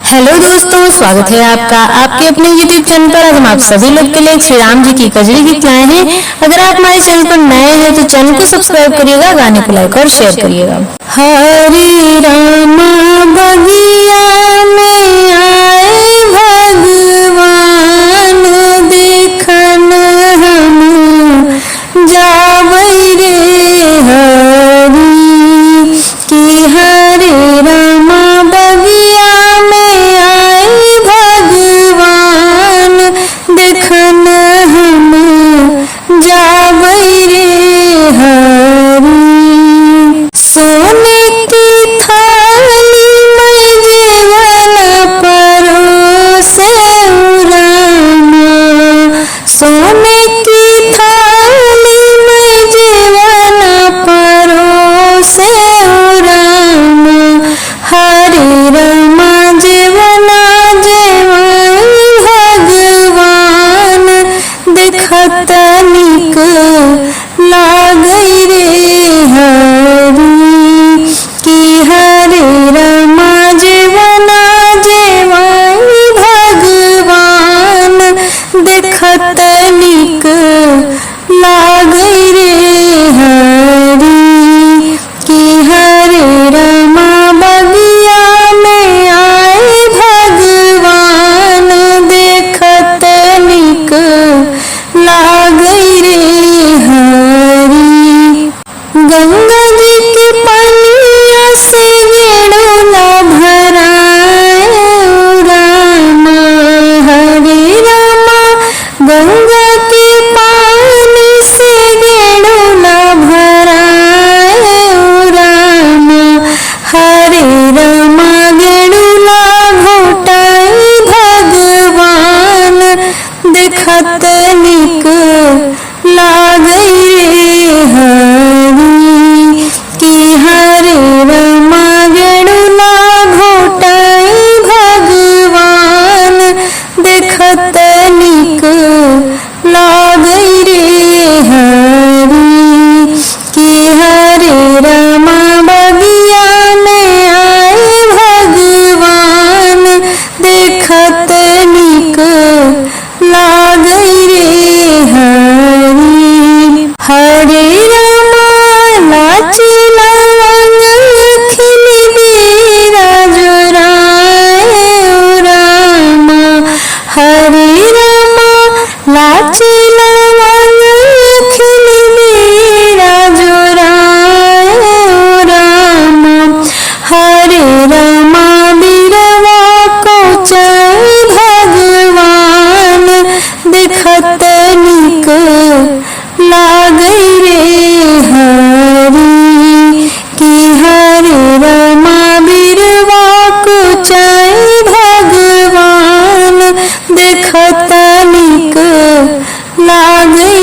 Hello दोस्तों, स्वागत है आपका आपके अपने YouTube चैनल पर। आज हम आप सभी लोग के लिए श्री राम जी की कजरी गीत लाए हैं। अगर आप हमारे चैनल पर नए हैं तो चैनल को सब्सक्राइब करिएगा, गाने को लाइक और शेयर करिएगा। हरे राम बगिया में आए भगवान, देखन हम जावै रे हरि की। हरे राम बगिया में आए भगवान, देखन हम जावै रे हरि। सोने की थाली में जीवन परोसे रामा, सोने की थाली में जीवन परोसे रामा। हरे रामा जीवना जेवई भगवान, देखत निक लागै रे हरि की। हरे रामा जीवना जेवई भगवान, देखत निक लागै रे हरि की। हरे रामा बगिया में आए भगवान, देखत निक लागै रे हरि। गंगा जी के पनिया से गेड़ोला भराए रामा। हरे रामा गंगा के पानी से गेड़ोला भराए रामा। हरे रामा गेड़ोला घोटाई भगवान, देखत निक लागै रे हरि की। हरे रामा गेड़ोला घोटाई भगवान, देखत निक लागै रे हरि की। हरे रामा बगिया में आए भगवान, देखत निक लागै रे हरि। हरे रामा लाची लवंग खिली बीरा जोराए रामा। हरे रामा लाची लवंग खिली बीरा जोराए रामा। हरे रामा बीरवा को चाई भगवान, देखत निक लागै रे हरि की। हरे रामा बीरवा को चाई भगवान, देखत निक लागै